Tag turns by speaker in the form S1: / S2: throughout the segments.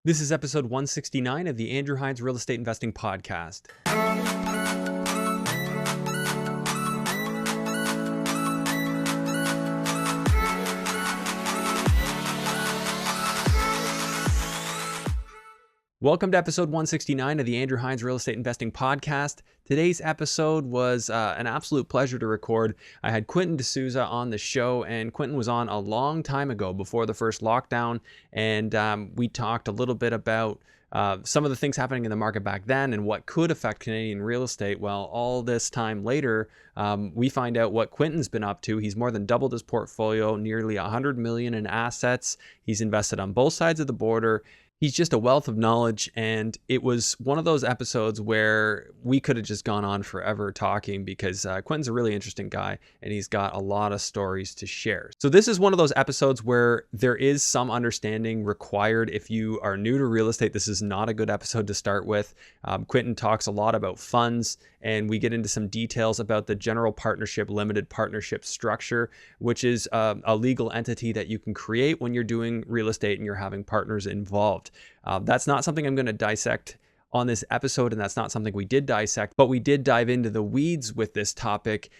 S1: This is episode 169 of the Andrew Hines Real Estate Investing Podcast. Welcome to episode 169 of the Andrew Hines Real Estate Investing Podcast. Today's episode was an absolute pleasure to record. I had Quentin D'Souza on the show, and Quentin was on a long time ago before the first lockdown, and we talked a little bit about some of the things happening in the market back then and what could affect Canadian real estate. Well, all this time later, we find out what Quentin's been up to. He's more than doubled his portfolio, nearly $100 million in assets. He's invested on both sides of the border. He's just a wealth of knowledge, and it was one of those episodes where we could have just gone on forever talking because Quentin's a really interesting guy and he's got a lot of stories to share. So this is one of those episodes where there is some understanding required. If you are new to real estate, this is not a good episode to start with. Quentin talks a lot about funds, and we get into some details about the general partnership, limited partnership structure, which is a legal entity that you can create when you're doing real estate and you're having partners involved. That's not something I'm going to dissect on this episode, and that's not something we did dissect, but we did dive into the weeds with this topic.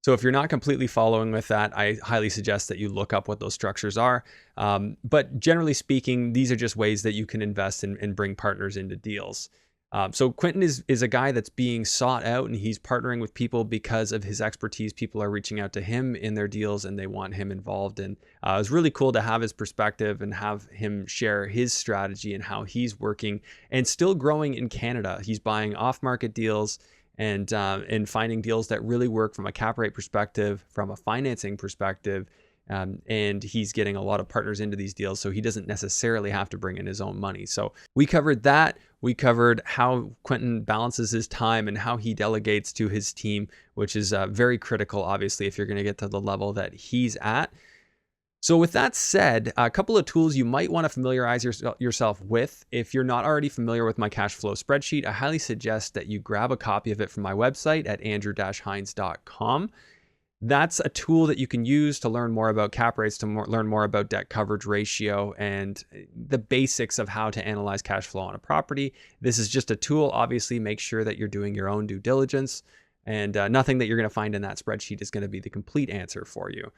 S1: So if you're not completely following with that, I highly suggest that you look up what those structures are. But generally speaking, these are just ways that you can invest and bring partners into deals. So Quentin is a guy that's being sought out, and he's partnering with people because of his expertise. People are reaching out to him in their deals and they want him involved. And it was really cool to have his perspective and have him share his strategy and how he's working and still growing in Canada. He's buying off-market deals and finding deals that really work from a cap rate perspective, from a financing perspective. And he's getting a lot of partners into these deals, so he doesn't necessarily have to bring in his own money. So we covered that. We covered how Quentin balances his time and how he delegates to his team, which is very critical, obviously, if you're going to get to the level that he's at. So with that said, a couple of tools you might want to familiarize yourself with. If you're not already familiar with my cash flow spreadsheet, I highly suggest that you grab a copy of it from my website at andrew-hines.com. That's a tool that you can use to learn more about cap rates, to learn more about debt coverage ratio, and the basics of how to analyze cash flow on a property. This is just a tool. Obviously, make sure that you're doing your own due diligence, and nothing that you're going to find in that spreadsheet is going to be the complete answer for you.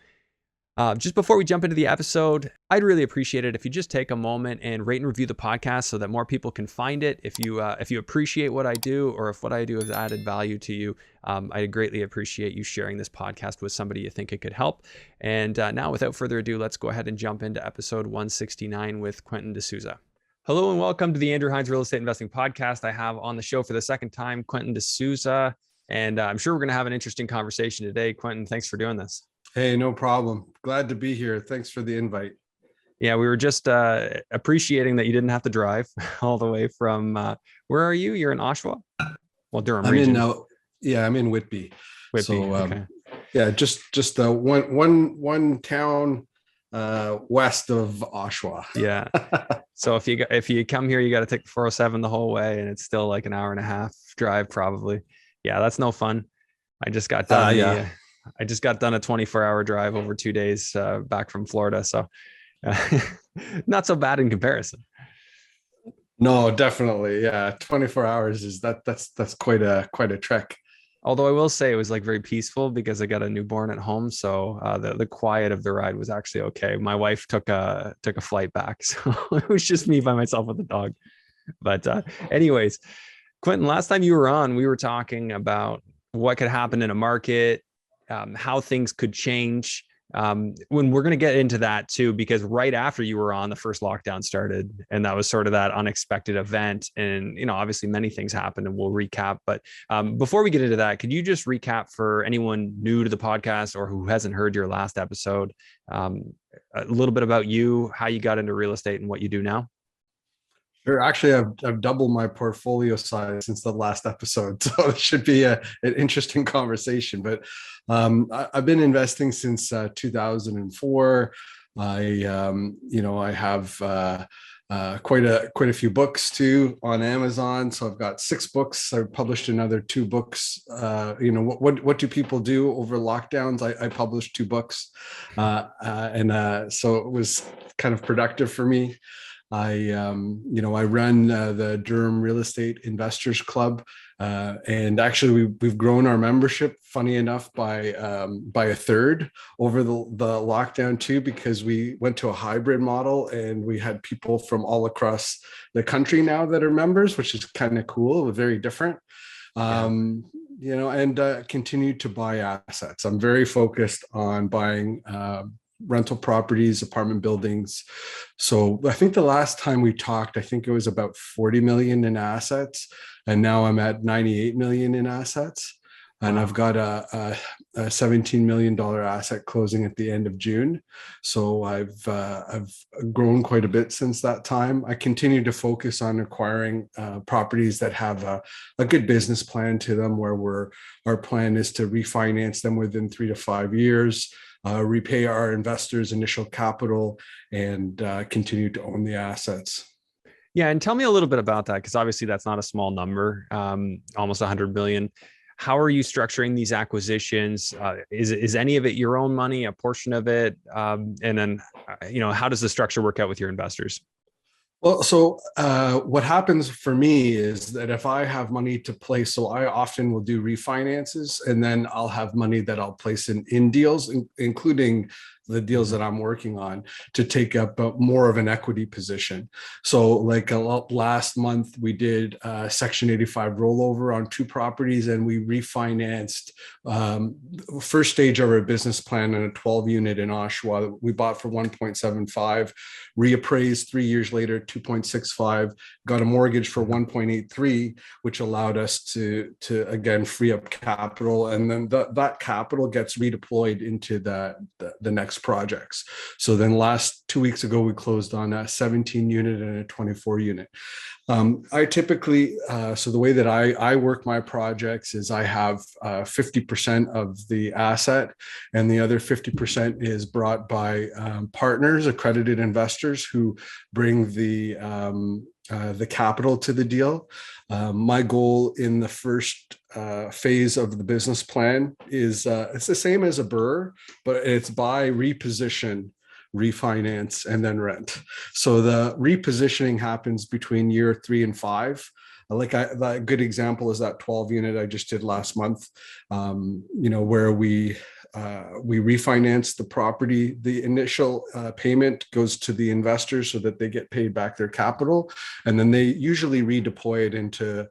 S1: Just before we jump into the episode, I'd really appreciate it if you just take a moment and rate and review the podcast so that more people can find it. If you appreciate what I do, or if what I do has added value to you, I greatly appreciate you sharing this podcast with somebody you think it could help. And now, without further ado, let's go ahead and jump into episode 169 with Quentin D'Souza. Hello and welcome to the Andrew Hines Real Estate Investing Podcast. I have on the show for the second time Quentin D'Souza, and I'm sure we're going to have an interesting conversation today. Quentin, thanks for doing this.
S2: Hey, no problem. Glad to be here. Thanks for the invite.
S1: Yeah, we were just appreciating that you didn't have to drive all the way from, where are you? You're in Oshawa? Well, Durham region.
S2: I'm in Whitby.
S1: Whitby,
S2: so,
S1: okay.
S2: Yeah, just one town west of Oshawa.
S1: Yeah. So if you come here, you got to take the 407 the whole way, and it's still like an hour and a half drive probably. Yeah, that's no fun. I just got done. I just got done a 24-hour drive over 2 days back from Florida. So not so bad in comparison.
S2: No, definitely. Yeah. 24 hours is that's quite a trek.
S1: Although I will say it was like very peaceful because I got a newborn at home. So the quiet of the ride was actually okay. My wife took a flight back. So it was just me by myself with the dog. But anyways, Quentin, last time you were on, we were talking about what could happen in a market, how things could change. When we're going to get into that too, because right after you were on, the first lockdown started, and that was sort of that unexpected event. And, obviously many things happened, and we'll recap. But before we get into that, could you just recap for anyone new to the podcast or who hasn't heard your last episode, a little bit about you, how you got into real estate and what you do now?
S2: Sure. Actually, I've doubled my portfolio size since the last episode, so it should be an interesting conversation. But I've been investing since 2004. I have quite a few books too on Amazon. So I've got 6 books. I've published another 2 books. What do people do over lockdowns? I published 2 books, so it was kind of productive for me. I run the Durham Real Estate Investors Club, and actually we've grown our membership, funny enough, by a third over the lockdown too, because we went to a hybrid model and we had people from all across the country now that are members, which is kind of cool, very different.
S1: Yeah.
S2: And continue to buy assets. I'm very focused on buying rental properties, apartment buildings. So I think the last time we talked, I think it was about 40 million in assets, and now I'm at 98 million in assets. And
S1: Wow.
S2: I've got a $17 million asset closing at the end of June. So I've grown quite a bit since that time. I continue to focus on acquiring properties that have a good business plan to them, where our plan is to refinance them within 3 to 5 years, repay our investors' initial capital, and continue to own the assets.
S1: Yeah, and tell me a little bit about that, because obviously that's not a small number, almost 100 million. How are you structuring these acquisitions? Is any of it your own money, a portion of it? And then, how does the structure work out with your investors?
S2: Well, so what happens for me is that if I have money to place, so I often will do refinances, and then I'll have money that I'll place in deals, including the deals that I'm working on, to take up more of an equity position. So like last month, we did Section 85 rollover on 2 properties, and we refinanced first stage of our business plan in a 12 unit in Oshawa that we bought for 1.75, reappraised 3 years later, 2.65, got a mortgage for 1.83, which allowed us to again free up capital, and then that capital gets redeployed into the next projects. So then last 2 weeks ago, we closed on a 17 unit and a 24 unit. I typically, so the way that I work my projects is I have 50% of the asset, and the other 50% is brought by partners, accredited investors, who bring the capital to the deal. My goal in the first phase of the business plan is it's the same as a BRRRR, but it's buy, reposition, refinance, and then rent. So the repositioning happens between year 3 and 5. A good example is that 12 unit I just did last month, where we refinance the property. The initial payment goes to the investors so that they get paid back their capital, and then they usually redeploy it into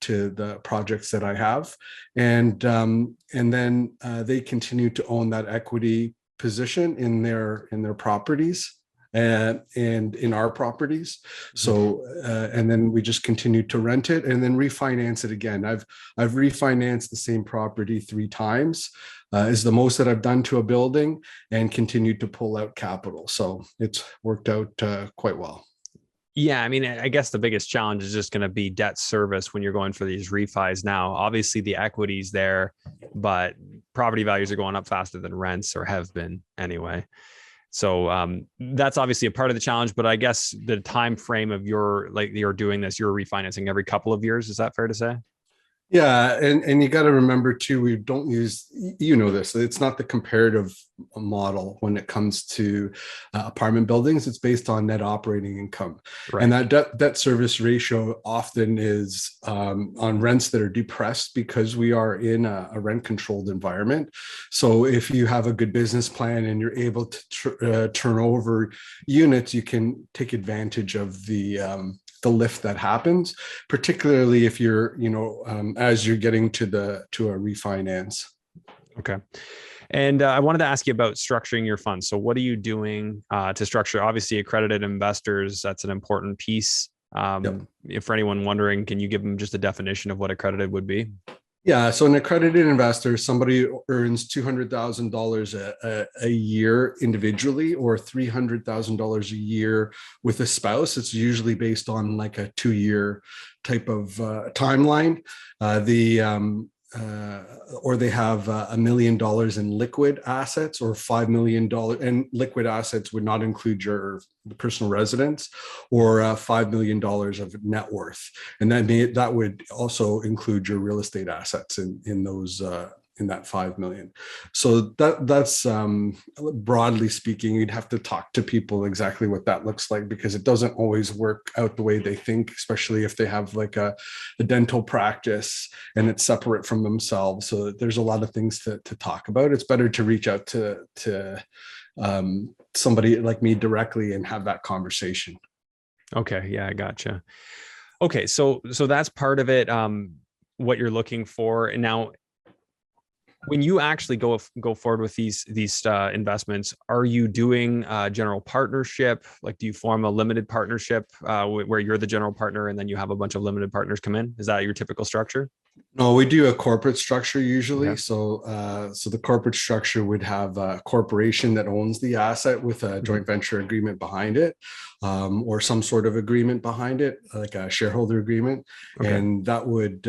S2: the projects that I have, and then they continue to own that equity position in their properties and in our properties. So and then we just continue to rent it and then refinance it again. I've refinanced the same property 3 times, is the most that I've done to a building, and continued to pull out capital. So it's worked out quite well.
S1: Yeah, I mean, I guess the biggest challenge is just going to be debt service when you're going for these refis now. Obviously, the equity's there, but property values are going up faster than rents, or have been anyway. So that's obviously a part of the challenge. But I guess the time frame of you're doing this, you're refinancing every couple of years. Is that fair to say?
S2: Yeah, and you got to remember too, we don't use, this, it's not the comparative model when it comes to apartment buildings. It's based on net operating income.
S1: Right.
S2: And that debt service ratio often is on rents that are depressed because we are in a rent controlled environment. So if you have a good business plan and you're able to turn over units, you can take advantage of the lift that happens, particularly if you're, as you're getting to a refinance.
S1: Okay. And I wanted to ask you about structuring your funds. So what are you doing to structure? Obviously, accredited investors, that's an important piece.
S2: Yep.
S1: If for anyone wondering, can you give them just a definition of what accredited would be?
S2: Yeah, so an accredited investor, somebody earns $200,000 a year individually, or $300,000 a year with a spouse. It's usually based on like a 2-year type of timeline. Or they have $1 million in liquid assets, or $5 million, and liquid assets would not include your personal residence, or $5 million of net worth, and that would also include your real estate assets in those in that 5 million. So that's broadly speaking, you'd have to talk to people exactly what that looks like, because it doesn't always work out the way they think, especially if they have like a dental practice and it's separate from themselves. So there's a lot of things to talk about. It's better to reach out to somebody like me directly and have that conversation.
S1: Okay. Yeah, I gotcha. Okay. So that's part of it. What you're looking for. And now, when you actually go forward with these investments, are you doing a general partnership? Like, do you form a limited partnership where you're the general partner and then you have a bunch of limited partners come in? Is that your typical structure?
S2: No, we do a corporate structure usually.
S1: Okay.
S2: So the corporate structure would have a corporation that owns the asset with a joint venture agreement behind it, or some sort of agreement behind it, like a shareholder agreement.
S1: Okay.
S2: And that would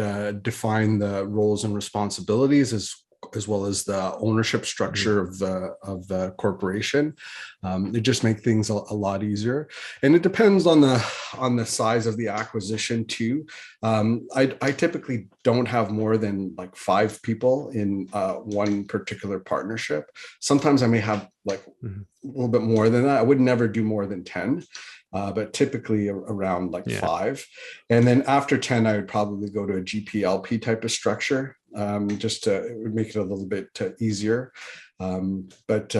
S2: define the roles and responsibilities as well as the ownership structure of the corporation. It just makes things a lot easier, and it depends on the size of the acquisition too. I typically don't have more than like 5 people in one particular partnership. Sometimes I may have like a little bit more than that. I would never do more than 10. But typically around like 5. And then after 10, I would probably go to a GPLP type of structure, just to it would make it a little bit easier. But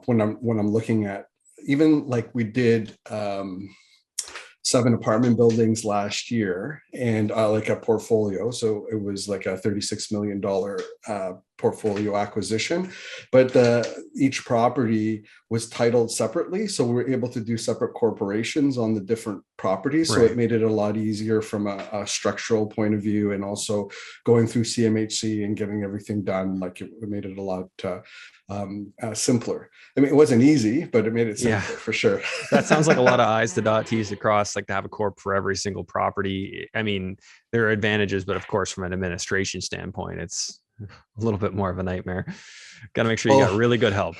S2: when I'm looking at, even like we did 7 apartment buildings last year, and like a portfolio. So it was like a $36 million portfolio acquisition, but each property was titled separately. So we were able to do separate corporations on the different properties. So it made it a lot easier from a structural point of view, and also going through CMHC and getting everything done. Like it made it a lot simpler. I mean, it wasn't easy, but it made it simpler for sure.
S1: That sounds like a lot of I's to dot, T's to cross, like to have a corp for every single property. I mean, there are advantages, but of course, from an administration standpoint, it's a little bit more of a nightmare. Got to make sure you got really good help.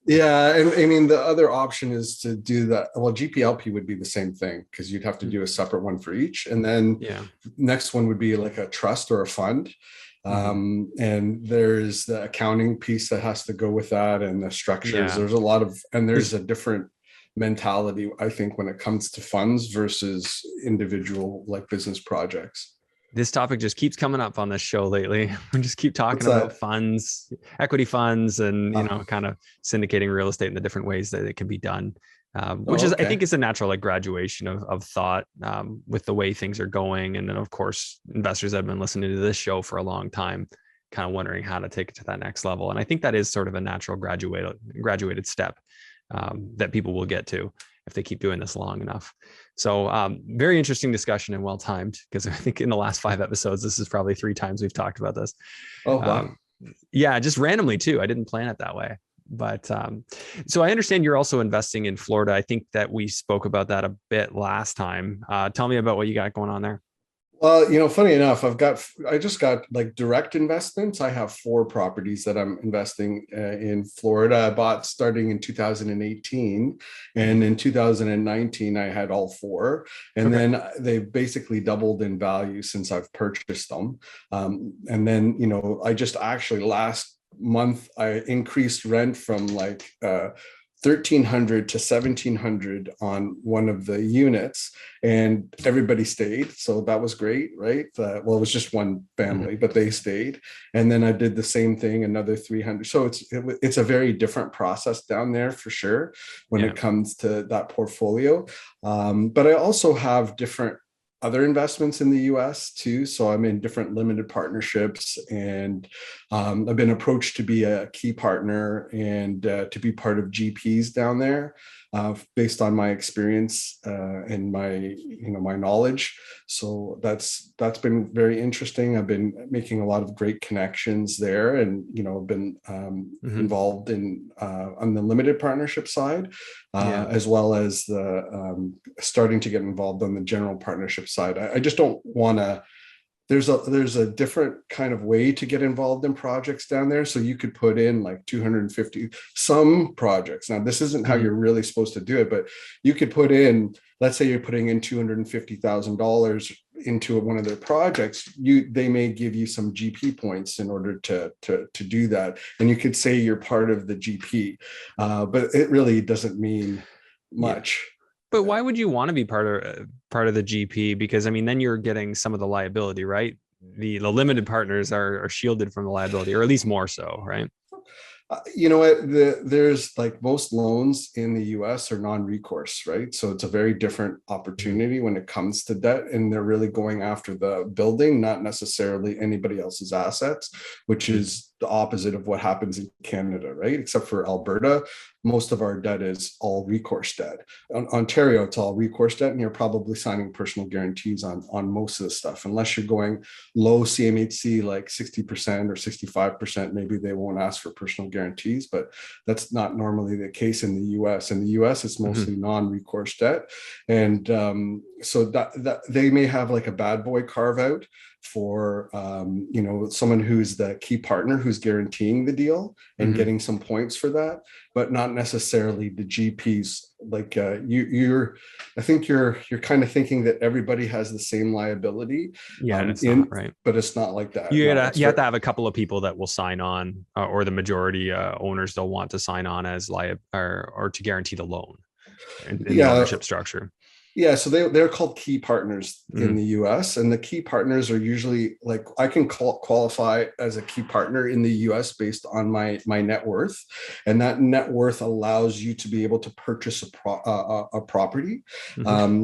S2: Yeah. And I mean, the other option is to do that. Well, GPLP would be the same thing, because you'd have to do a separate one for each. And then next one would be like a trust or a fund. And there's the accounting piece that has to go with that, and the structures. There's a lot of, and there's a different mentality, I think, when it comes to funds versus individual like business projects.
S1: This topic just keeps coming up on this show lately. We just keep talking about funds, equity funds, and kind of syndicating real estate in the different ways that it can be done. Which is, I think, is a natural like graduation of thought with the way things are going. And then, of course, investors that have been listening to this show for a long time, kind of wondering how to take it to that next level. And I think that is sort of a natural graduated step that people will get to if they keep doing this long enough. So very interesting discussion and well-timed, because I think in the last 5 episodes, this is probably 3 times we've talked about this. Oh, wow. Yeah, just randomly too. I didn't plan it that way. But so I understand you're also investing in Florida. I think that we spoke about that a bit last time. Tell me about what you got going on there.
S2: Well, funny enough, I just got like direct investments. I have 4 properties that I'm investing in Florida. I bought starting in 2018, and in 2019 I had all 4, and then they basically doubled in value since I've purchased them. And then I just actually last month I increased rent from like $1,300 to $1,700 on one of the units, and everybody stayed. So that was great, right? Well, it was just one family, but they stayed. And then I did the same thing, another 300. So it's a very different process down there for sure when it comes to that portfolio. But I also have different other investments in the US too. So I'm in different limited partnerships, and I've been approached to be a key partner and to be part of GPs down there, based on my experience and my my knowledge. So that's been very interesting. I've been making a lot of great connections there, and been involved in on the limited partnership side, as well as the starting to get involved on the general partnership side. I just don't want to. There's a different kind of way to get involved in projects down there. So you could put in like 250, some projects. Now, this isn't how you're really supposed to do it, but you could put in, let's say you're putting in $250,000 into one of their projects, they may give you some GP points in order to do that, and you could say you're part of the GP, but it really doesn't mean much.
S1: Yeah. But why would you want to be part of the GP? Because I mean, then you're getting some of the liability, right? The limited partners are shielded from the liability, or at least more so, right?
S2: You know what? There's like most loans in the US are non-recourse, right? So it's a very different opportunity when it comes to debt, and they're really going after the building, not necessarily anybody else's assets, which is the opposite of what happens in Canada, right? Except for Alberta, most of our debt is all recourse debt. On Ontario, it's all recourse debt, and you're probably signing personal guarantees on most of the stuff, unless you're going low CMHC, like 60% or 65%. Maybe they won't ask for personal guarantees, but that's not normally the case in the US. In the US, it's mostly non-recourse debt, and so that they may have like a bad boy carve out for someone who's the key partner who's guaranteeing the deal and getting some points for that, but not necessarily the GPs. Like I think you're kind of thinking that everybody has the same liability.
S1: Yeah, it's not right,
S2: but it's not like that.
S1: You have to have a couple of people that will sign on, or the majority owners they'll want to sign on as or to guarantee the loan in the ownership structure.
S2: Yeah, so they're called key partners in the US, and the key partners are usually like, I can qualify as a key partner in the US based on my net worth, and that net worth allows you to be able to purchase a property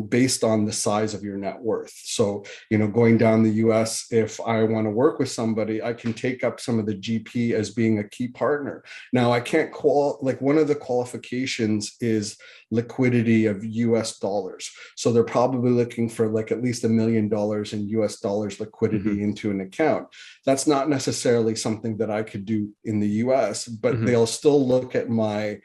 S2: based on the size of your net worth. So, going down the US, if I want to work with somebody, I can take up some of the GP as being a key partner. Now, I can't one of the qualifications is liquidity of US dollars. So they're probably looking for like at least $1 million in US dollars liquidity into an account. That's not necessarily something that I could do in the US, but they'll still look at my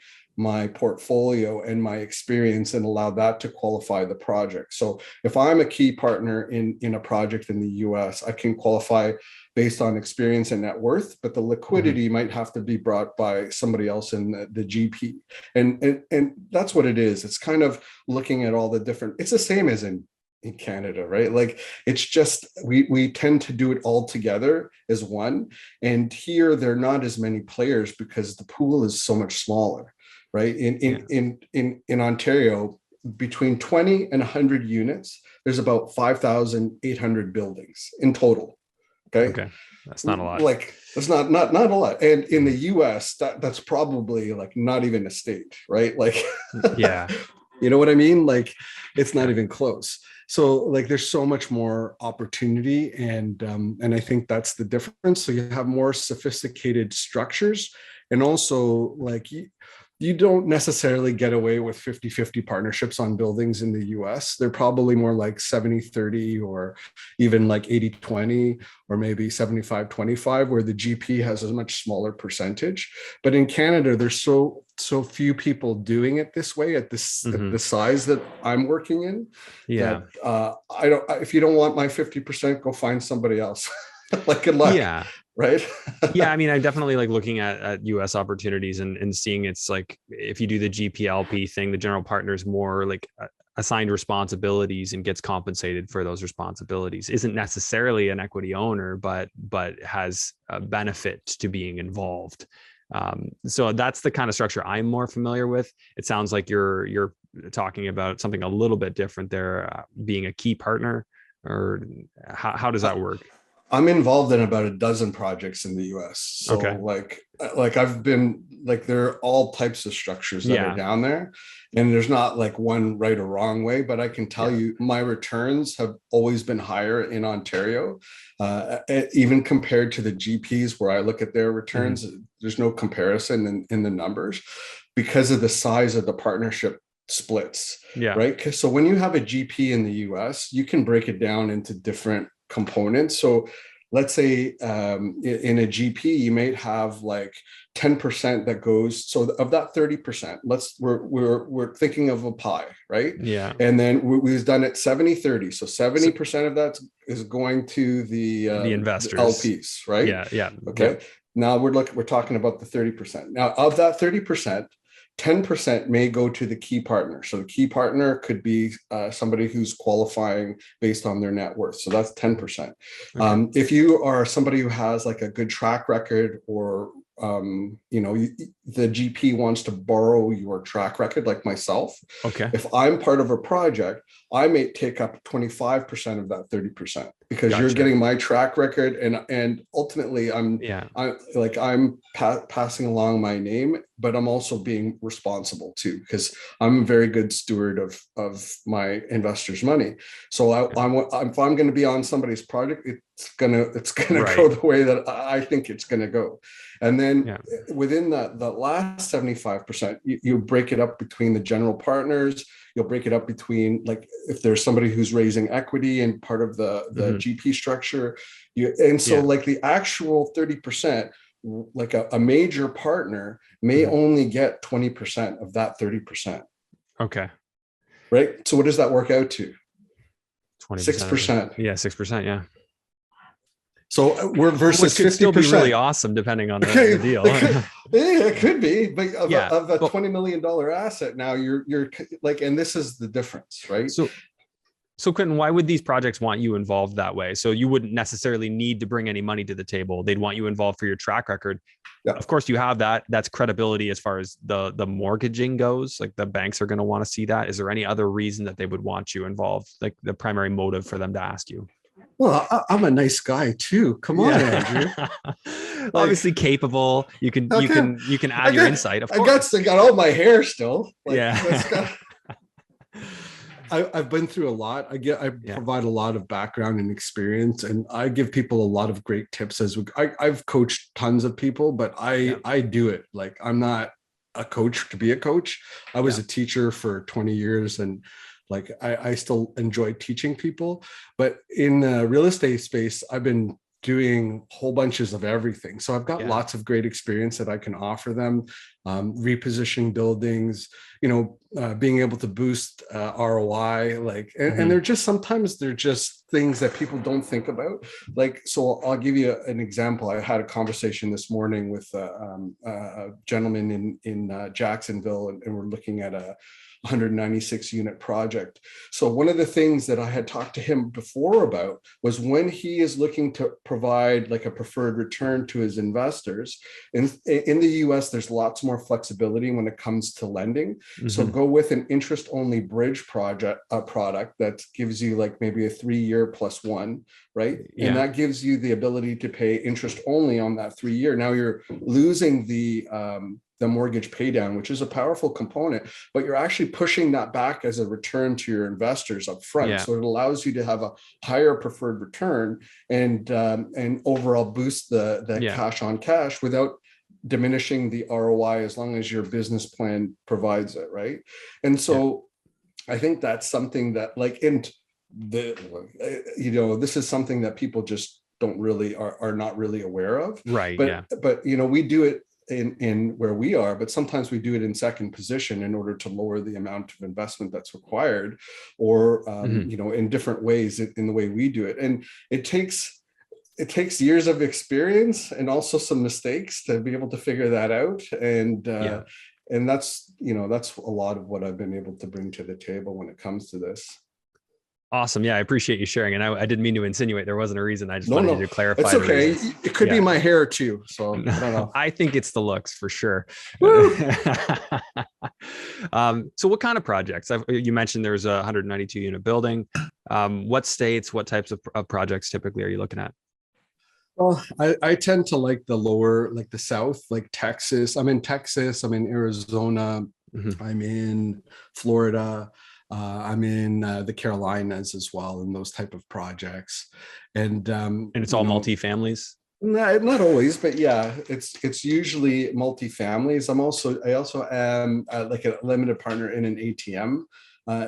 S2: portfolio and my experience and allow that to qualify the project. So if I'm a key partner in a project in the US, I can qualify based on experience and net worth, but the liquidity might have to be brought by somebody else in the GP. And that's what it is. It's kind of looking at all the different, it's the same as in Canada, right? Like, it's just, we tend to do it all together as one. And here there are not as many players because the pool is so much smaller, right? In Ontario, between 20 and 100 units, there's about 5,800 buildings in total. Okay.
S1: That's not a lot.
S2: Like, that's not a lot. And in the US, that's probably like not even a state, right? Like,
S1: yeah.
S2: You know what I mean? Like, it's not even close. So like, there's so much more opportunity, and I think that's the difference. So you have more sophisticated structures, and also like you don't necessarily get away with 50-50 partnerships on buildings in the US. They're probably more like 70-30, or even like 80-20, or maybe 75-25, where the GP has a much smaller percentage. But in Canada, there's so few people doing it this way at this at the size that I'm working in.
S1: Yeah.
S2: That, if you don't want my 50%, go find somebody else. Like, good luck.
S1: Yeah.
S2: Right.
S1: Yeah, I mean, I definitely like looking at US opportunities and seeing it's like, if you do the GPLP thing, the general partner is more like assigned responsibilities and gets compensated for those responsibilities. Isn't necessarily an equity owner, but has a benefit to being involved. So that's the kind of structure I'm more familiar with. It sounds like you're talking about something a little bit different there, being a key partner, or how does that work?
S2: I'm involved in about a dozen projects in the US. So like I've been like, there are all types of structures that are down there, and there's not like one right or wrong way, but I can tell you my returns have always been higher in Ontario, even compared to the GPs where I look at their returns. There's no comparison in the numbers because of the size of the partnership splits. Yeah. Right. So when you have a GP in the US, you can break it down into different components. So let's say in a GP, you may have like 10% that goes. So of that 30%, we're thinking of a pie, right? Yeah. And then we've done it 70-30. So 70% of that is going to the investors, the LPs, right? Yeah. Yeah. Okay. Yeah. Now we're talking about the 30%. Now of that 30%, 10% may go to the key partner. So the key partner could be somebody who's qualifying based on their net worth. So that's 10%.
S1: Okay.
S2: If you are somebody who has like a good track record, or the GP wants to borrow your track record, like myself,
S1: Okay.
S2: if I'm part of a project, I may take up 25% of that 30%, because you're
S1: Gotcha.
S2: getting my track record, and ultimately I'm
S1: Yeah.
S2: passing along my name, but I'm also being responsible too, because I'm a very good steward of my investors' money. So if I'm going to be on somebody's project, it's gonna
S1: Right.
S2: go the way that I think it's gonna go. And then
S1: Yeah.
S2: within the last 75%, you break it up between the general partners. You'll break it up between, like, if there's somebody who's raising equity and part of the GP structure, like the actual 30%, like a major partner may only get 20% of that 30%.
S1: Okay.
S2: Right. So what does that work out to?
S1: 20% of it.
S2: 6%.
S1: Yeah, 6%. Yeah.
S2: So we're versus
S1: Which could
S2: 50%.
S1: still be really awesome depending on the deal.
S2: It could be, but of a
S1: but
S2: $20 million asset, now you're like, and this is the difference, right?
S1: So Quentin, why would these projects want you involved that way? So you wouldn't necessarily need to bring any money to the table. They'd want you involved for your track record.
S2: Yeah.
S1: Of course, you have that. That's credibility as far as the mortgaging goes. Like, the banks are going to want to see that. Is there any other reason that they would want you involved? Like, the primary motive for them to ask you?
S2: Well, I'm a nice guy too. Come on, Andrew.
S1: Obviously capable. You can add your insight. Of course.
S2: I got all my hair still.
S1: Yeah.
S2: I've been through a lot. I provide a lot of background and experience, and I give people a lot of great tips. I've coached tons of people, but I do it. Like, I'm not a coach to be a coach. I was a teacher for 20 years, and like I still enjoy teaching people. But in the real estate space, I've been doing whole bunches of everything. So I've got lots of great experience that I can offer them, repositioning buildings, being able to boost ROI, and they're just, sometimes they're just things that people don't think about. Like, so I'll give you an example. I had a conversation this morning with a gentleman in Jacksonville, and we're looking at a 196 unit project. So one of the things that I had talked to him before about was, when he is looking to provide like a preferred return to his investors, in the US, there's lots more flexibility when it comes to lending. So go with an interest only bridge product that gives you like maybe a 3-year +1, right?
S1: Yeah.
S2: And that gives you the ability to pay interest only on that 3-year. Now you're losing the mortgage pay down, which is a powerful component, but you're actually pushing that back as a return to your investors up front. Yeah. So it allows you to have a higher preferred return and overall boost the cash on cash without diminishing the ROI, as long as your business plan provides it, right? And so I think that's something that, like, this is something that people just don't really are not really aware of,
S1: right?
S2: But we do it in where we are, but sometimes we do it in second position in order to lower the amount of investment that's required, or in different ways in the way we do it. And it takes years of experience and also some mistakes to be able to figure that out. And that's that's a lot of what I've been able to bring to the table when it comes to this.
S1: Awesome. Yeah, I appreciate you sharing. And I didn't mean to insinuate there wasn't a reason. I just wanted you to clarify.
S2: It's okay. It could be my hair too. So I don't know.
S1: I think it's the looks for sure. So what kind of projects? You mentioned there's a 192 unit building. What states, what types of projects typically are you looking at?
S2: Well, I tend to like the lower, like the South, like Texas. I'm in Texas. I'm in Arizona. I'm in Florida. I'm in the Carolinas as well, in those type of projects, and
S1: it's all multi-families.
S2: Not always, but yeah, it's usually multi-families. I also am like a limited partner in an ATM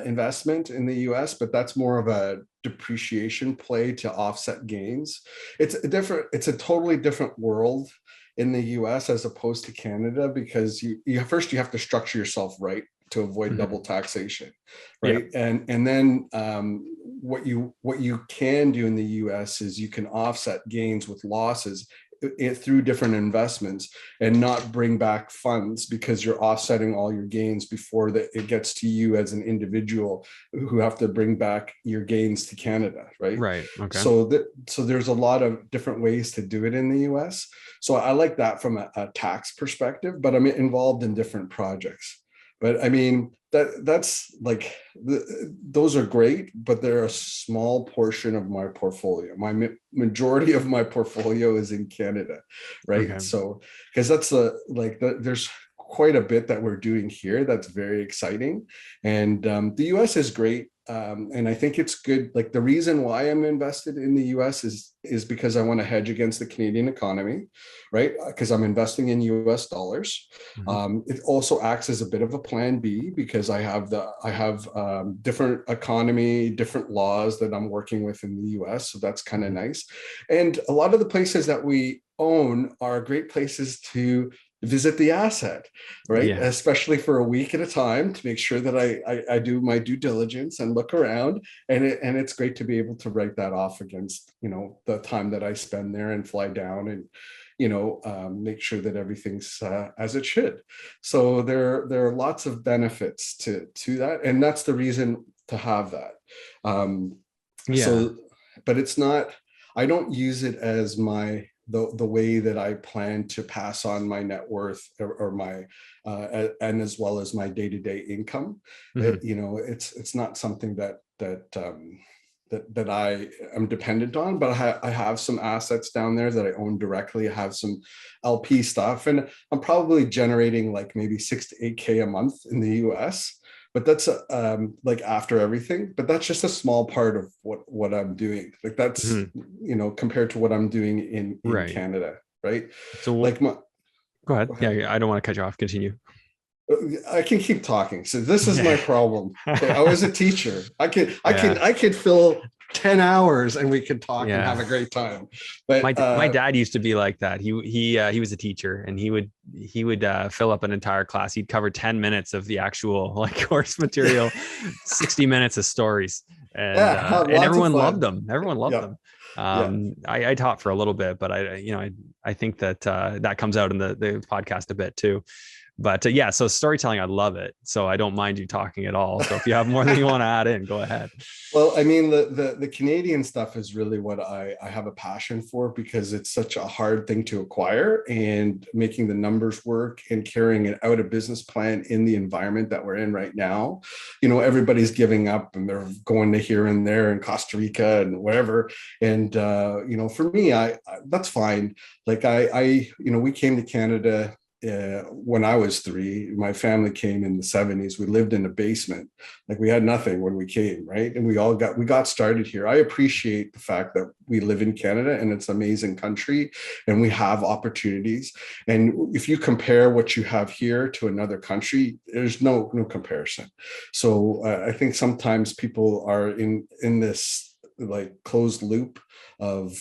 S2: investment in the US, but that's more of a depreciation play to offset gains. It's a totally different world in the US as opposed to Canada, because you have to structure yourself right to avoid double taxation, right? And then what you can do in the US is you can offset gains with losses through different investments and not bring back funds because you're offsetting all your gains before it gets to you as an individual who have to bring back your gains to Canada, right?
S1: Right. Okay.
S2: So there's a lot of different ways to do it in the US. So I like that from a tax perspective, but I'm involved in different projects. But I mean, that's like, those are great, but they're a small portion of my portfolio. My majority of my portfolio is in Canada, right?
S1: Okay.
S2: So, because there's quite a bit that we're doing here that's very exciting. And the US is great. And I think it's good. Like, the reason why I'm invested in the US is because I want to hedge against the Canadian economy, right? Because I'm investing in US dollars. It also acts as a bit of a plan B because I have different economy, different laws that I'm working with in the US. So that's kind of nice. And a lot of the places that we own are great places to visit the asset, right?
S1: Yeah.
S2: Especially for a week at a time to make sure that I do my due diligence and look around. And it's great to be able to write that off against, the time that I spend there and fly down and, make sure that everything's as it should. So there are lots of benefits to that. And that's the reason to have that. So, but it's not, I don't use it as the way that I plan to pass on my net worth or my and as well as my day-to-day income. It's not something that I am dependent on, but I have some assets down there that I own directly. I have some LP stuff, and I'm probably generating like maybe 6 to 8K a month in the US. But that's like after everything, but that's just a small part of what I'm doing. Like that's, compared to what I'm doing in Canada. Right.
S1: So
S2: like
S1: go ahead. Yeah. I don't want to cut you off. Continue.
S2: I can keep talking. So this is my problem. Okay, I was a teacher. I could fill 10 hours and we could talk and have a great time. But
S1: my dad used to be like that. He was a teacher, and he would fill up an entire class. He'd cover 10 minutes of the actual course material, 60 minutes of stories, and everyone loved them. Everyone loved them. I taught for a little bit, but I think that that comes out in the podcast a bit too. But so storytelling, I love it. So I don't mind you talking at all. So if you have more than you want to add in, go ahead.
S2: Well, I mean, the Canadian stuff is really what I have a passion for, because it's such a hard thing to acquire, and making the numbers work and carrying out a business plan in the environment that we're in right now. Everybody's giving up and they're going to here and there in Costa Rica and wherever. And, for me, I that's fine. Like we came to Canada when I was 3. My family came in the 70s. We lived in a basement. Like, we had nothing when we came, right? And we got started here. I appreciate the fact that we live in Canada and it's an amazing country and we have opportunities. And if you compare what you have here to another country, there's no comparison. So I think sometimes people are in this like closed loop of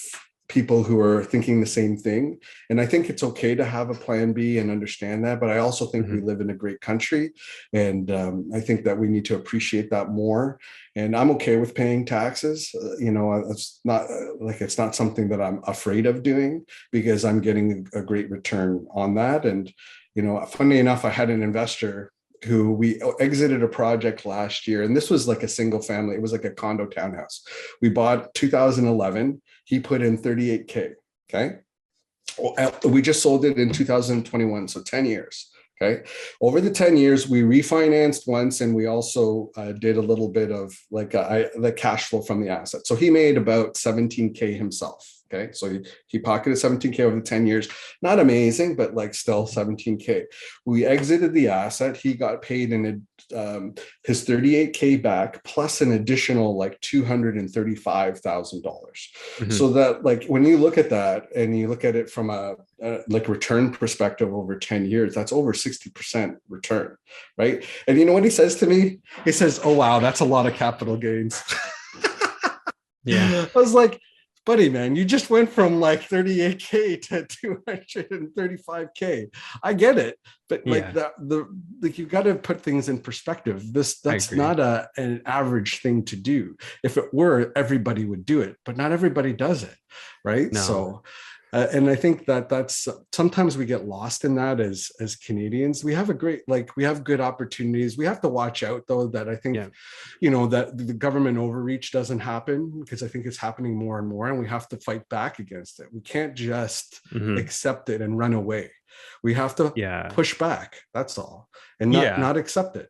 S2: people who are thinking the same thing. And I think it's okay to have a plan B and understand that. But I also think we live in a great country. And I think that we need to appreciate that more. And I'm okay with paying taxes. It's not something that I'm afraid of doing, because I'm getting a great return on that. And, funny enough, I had an investor who we exited a project last year. And this was like a single family. It was like a condo townhouse. We bought 2011. He put in 38K. Okay. We just sold it in 2021. So 10 years. Okay. Over the 10 years, we refinanced once, and we also did a little bit of the cash flow from the asset. So he made about 17K himself. Okay. So he pocketed 17K over the 10 years. Not amazing, but still 17K. We exited the asset. He got paid in his 38K back, plus an additional $235,000. So that when you look at that and you look at it from a return perspective over 10 years, that's over 60% return. Right. And you know what he says to me? He says, "Oh, wow, that's a lot of capital gains." I was like, buddy, man, you just went from 38K to 235K. I get it, but you got to put things in perspective. That's not an average thing to do. If it were, everybody would do it, but not everybody does it, right? No. So And I think that that's sometimes we get lost in that as Canadians. We have a great, like we have good opportunities. We have to watch out though that I think,
S1: Yeah.
S2: that the government overreach doesn't happen, because I think it's happening more and more, and we have to fight back against it. We can't just
S1: Hmm.
S2: accept it and run away. We have to
S1: Yeah.
S2: push back. That's all, and not
S1: Yeah.
S2: not accept it.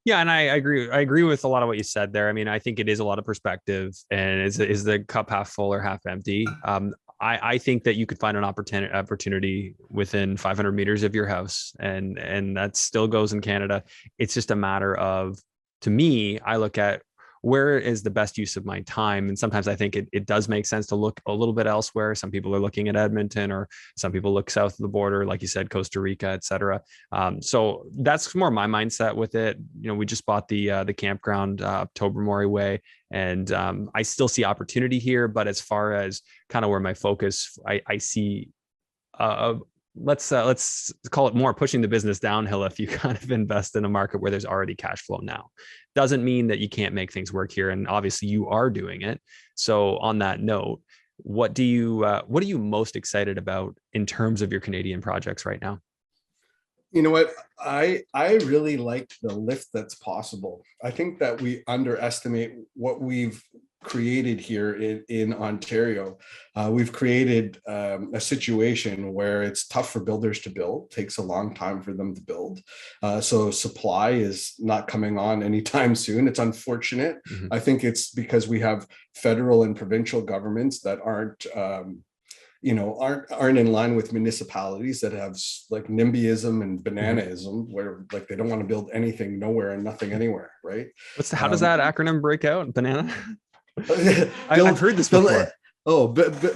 S1: Yeah, and I agree. I agree with a lot of what you said there. I mean, I think it is a lot of perspective, and is the cup half full or half empty? I think that you could find an opportunity within 500 meters of your house, and that still goes in Canada. It's just a matter of, to me, I look at where is the best use of my time, and sometimes I think it does make sense to look a little bit elsewhere. Some people are looking at Edmonton, or some people look south of the border, like you said, Costa Rica, etc. So that's more my mindset with it. We just bought the campground Tobermory Way, and I still see opportunity here. But as far as kind of where my focus, I see let's call it more pushing the business downhill. If you kind of invest in a market where there's already cash flow now, doesn't mean that you can't make things work here, and obviously you are doing it. So on that note, what are you most excited about in terms of your Canadian projects right now?
S2: You know what? I really liked the lift that's possible. I think that we underestimate what we've created here in Ontario. We've created a situation where it's tough for builders to build, takes a long time for them to build. So supply is not coming on anytime soon. It's unfortunate.
S1: Mm-hmm.
S2: I think it's because we have federal and provincial governments that aren't in line with municipalities that have like NIMBYism and bananaism, where like they don't want to build anything nowhere and nothing anywhere, right?
S1: How does that acronym break out? Banana? I've heard this
S2: build,
S1: before.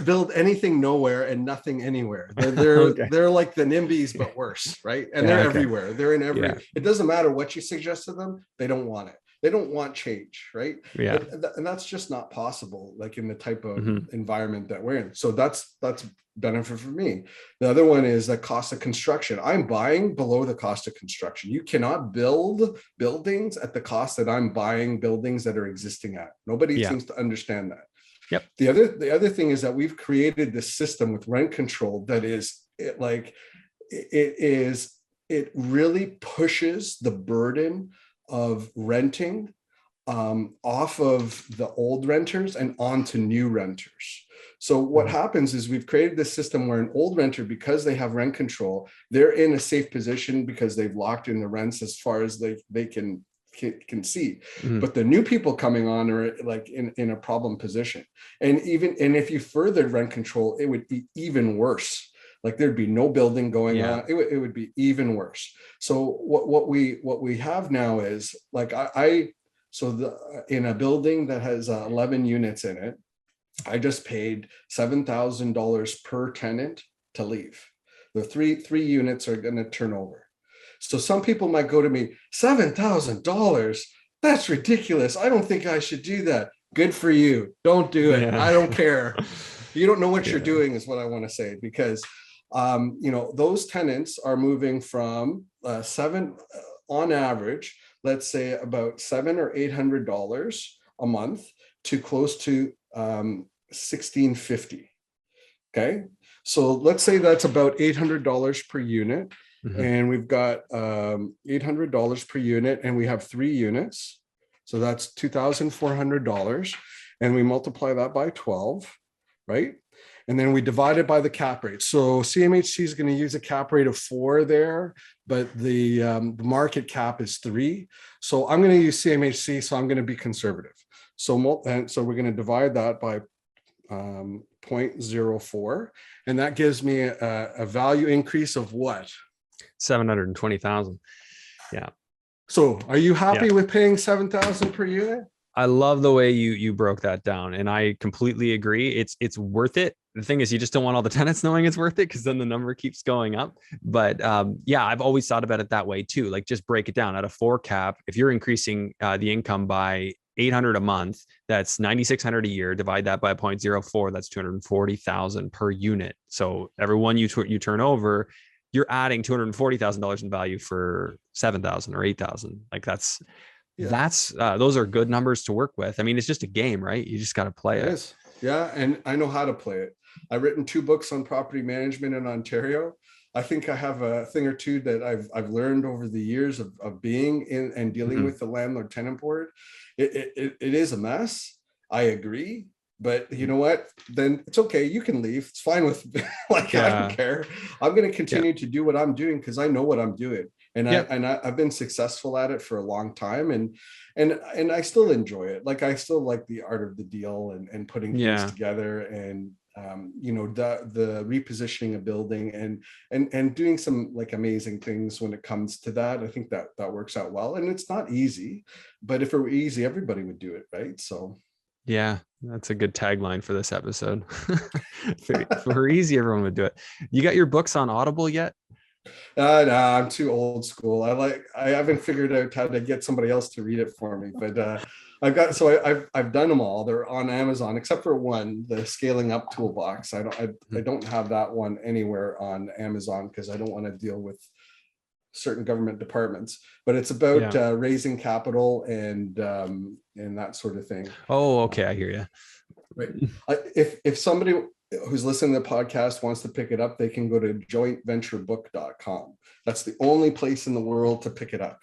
S2: build anything nowhere and nothing anywhere. They're
S1: Okay.
S2: they're like the NIMBYs but worse, right? And
S1: Yeah.
S2: they're
S1: Okay.
S2: everywhere. They're in every.
S1: Yeah.
S2: It doesn't matter what you suggest to them; they don't want it. They don't want change, right?
S1: Yeah.
S2: And that's just not possible, like in the type of
S1: Mm-hmm.
S2: environment that we're in. So that's benefit for me. The other one is the cost of construction. I'm buying below the cost of construction. You cannot build buildings at the cost that I'm buying buildings that are existing at. Nobody
S1: Yeah.
S2: seems to understand that.
S1: Yep.
S2: The other thing is that we've created this system with rent control that is it really pushes the burden of renting off of the old renters and onto new renters. So what happens is we've created this system where an old renter, because they have rent control, they're in a safe position because they've locked in the rents as far as they can see.
S1: Mm-hmm.
S2: But the new people coming on are like in a problem position. And if you furthered rent control, it would be even worse. Like there'd be no building going on. It would be even worse. So what we have now is like in a building that has 11 units in it, I just paid $7,000 per tenant to leave. The three units are going to turn over. So some people might go to me, $7,000? That's ridiculous. I don't think I should do that. Good for you. Don't do it. I don't care. You don't know what you're doing is what I want to say, because those tenants are moving from seven on average, let's say about $700 or $800 a month to close to $1,650. Okay, so let's say that's about $800 per unit. Mm-hmm. And we've got $800 per unit, and we have 3 units, so that's $2,400, and we multiply that by 12, right? And then we divide it by the cap rate. So CMHC is going to use a cap rate of 4 there, but the market cap is 3. So I'm going to use CMHC, so I'm going to be conservative. So we're going to divide that by 0.04, and that gives me a value increase of what?
S1: 720,000. Yeah.
S2: So are you happy with paying 7,000 per unit?
S1: I love the way you broke that down, and I completely agree. It's worth it. The thing is, you just don't want all the tenants knowing it's worth it, because then the number keeps going up. But I've always thought about it that way too. Like, just break it down at a 4 cap. If you're increasing the income by $800 a month, that's $9,600 a year. Divide that by 0.04, that's $240,000 per unit. So every one you turn over, you're adding $240,000 in value for 7,000 or 8,000. Like those are good numbers to work with. I mean, it's just a game, right? You just got to play it.
S2: Yeah, and I know how to play it. I've written 2 books on property management in Ontario. I think I have a thing or two that I've learned over the years of being in and dealing with the landlord tenant board. It is a mess. I agree. But you know what? Then it's okay. You can leave. It's fine with like, I don't care. I'm going to continue to do what I'm doing because I know what I'm doing. And I've been successful at it for a long time, and I still enjoy it. Like, I still like the art of the deal and putting things together, and you know, the repositioning a building and doing some like amazing things when it comes to that. I think that works out well, and it's not easy, but if it were easy, everybody would do it, right? So
S1: yeah, that's a good tagline for this episode. If it were easy, everyone would do it. You got your books on Audible yet?
S2: No, I'm too old school. I haven't figured out how to get somebody else to read it for me, but I've done them all. They're on Amazon, except for one, the Scaling Up Toolbox. I don't have that one anywhere on Amazon because I don't want to deal with certain government departments. But it's about raising capital and that sort of thing.
S1: Oh, okay, I hear you.
S2: Right. If somebody who's listening to the podcast wants to pick it up, they can go to jointventurebook.com. That's the only place in the world to pick it up.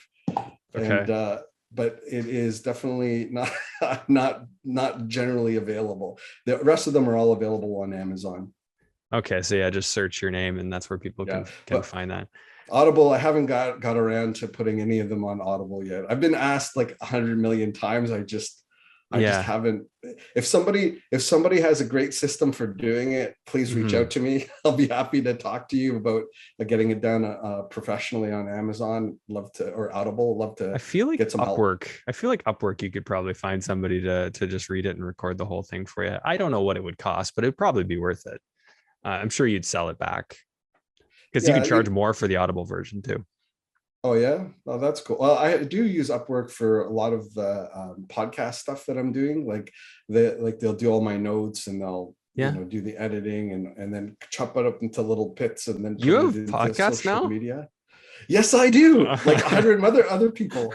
S2: Okay. And but it is definitely not generally available. The rest of them are all available on Amazon.
S1: Okay, so yeah, just search your name and that's where people can find that.
S2: Audible, I haven't got around to putting any of them on Audible yet. I've been asked like 100 million times. I just haven't. If somebody has a great system for doing it, please reach out to me. I'll be happy to talk to you about getting it done professionally on Amazon. Love to, or Audible. Love to.
S1: I feel like
S2: get some
S1: Upwork.
S2: help.
S1: I feel like Upwork, you could probably find somebody to just read it and record the whole thing for you. I don't know what it would cost, but it'd probably be worth it. I'm sure you'd sell it back because you could charge more for the Audible version too.
S2: Oh yeah, oh that's cool. Well, I do use Upwork for a lot of the podcast stuff that I'm doing. Like they'll do all my notes and they'll do the editing and then chop it up into little bits and then
S1: you have podcasts now.
S2: Media. Yes, I do. Like 100 other people.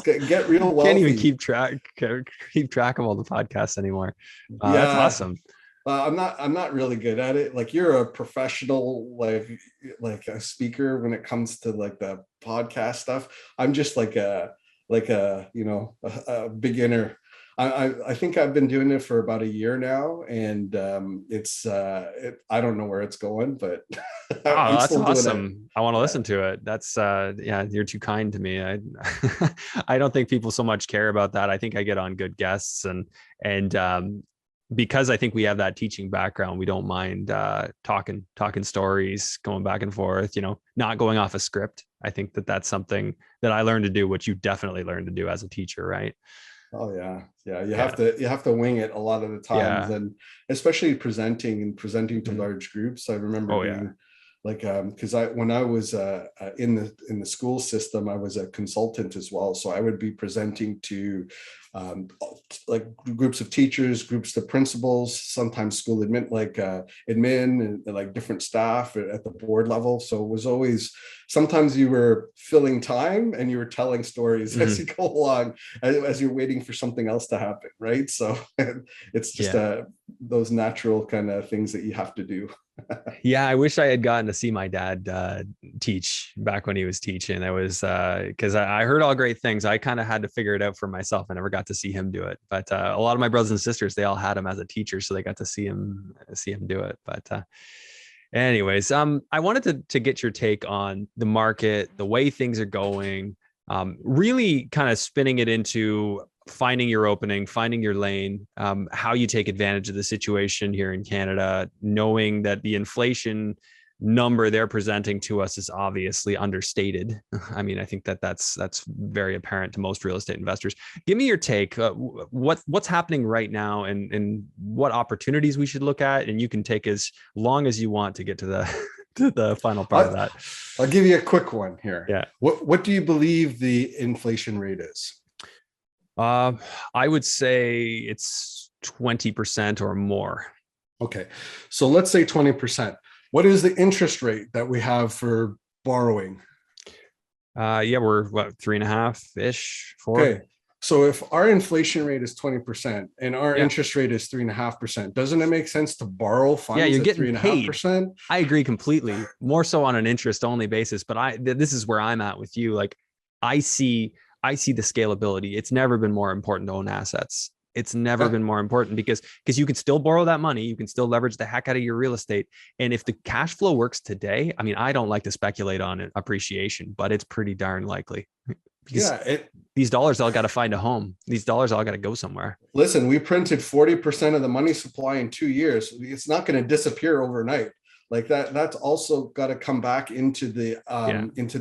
S2: Get real wealthy.
S1: Can't even keep track of all the podcasts anymore. That's awesome.
S2: I'm not really good at it. Like, you're a professional, like a speaker when it comes to like the podcast stuff. I'm just like a beginner. I think I've been doing it for about a year now, and I don't know where it's going, but
S1: that's awesome. I want to listen to it. That's you're too kind to me. I don't think people so much care about that. I think I get on good guests and because I think we have that teaching background, we don't mind talking stories, going back and forth, not going off a script. I think that's something that I learned to do, which you definitely learned to do as a teacher, right?
S2: Oh yeah. You have to wing it a lot of the times, and especially presenting to large groups. I remember being like, because when I was in the school system, I was a consultant as well. So I would be presenting to like groups of teachers, groups of principals, sometimes school admin and like different staff at the board level. So it was always, sometimes you were filling time and you were telling stories as you go along, as you're waiting for something else to happen, right? So it's just those natural kind of things that you have to do.
S1: Yeah, I wish I had gotten to see my dad teach back when he was teaching. I was because I heard all great things. I kind of had to figure it out for myself. I never got to see him do it, but a lot of my brothers and sisters, they all had him as a teacher, so they got to see him do it. But anyways, I wanted to get your take on the market, the way things are going, really kind of spinning it into finding your opening, finding your lane, how you take advantage of the situation here in Canada, knowing that the inflation number they're presenting to us is obviously understated. I mean, I think that's very apparent to most real estate investors. Give me your take. What's happening right now, and what opportunities we should look at, and you can take as long as you want to get to the final part of that.
S2: I'll give you a quick one here.
S1: Yeah.
S2: What do you believe the inflation rate is?
S1: I would say it's 20% or more.
S2: Okay. So let's say 20%. What is the interest rate that we have for borrowing?
S1: We're 3.5-ish, 4.
S2: Okay. So if our inflation rate is 20% and our
S1: Yeah.
S2: interest rate is 3.5%, doesn't it make sense to borrow
S1: Yeah,
S2: funds
S1: you're
S2: at
S1: getting paid.
S2: 3.5%?
S1: I agree completely. More so on an interest only basis, but this is where I'm at with you. Like I see I see the scalability. It's never been more important to own assets. It's never
S2: Yeah.
S1: been more important because you can still borrow that money, you can still leverage the heck out of your real estate. And if the cash flow works today, I mean, I don't like to speculate on appreciation, but it's pretty darn likely because
S2: Yeah.
S1: these dollars all got to find a home. These dollars all got to go somewhere.
S2: Listen, we printed 40% of the money supply in 2 years. It's not going to disappear overnight. Like that's also got to come back into the
S1: Yeah.
S2: into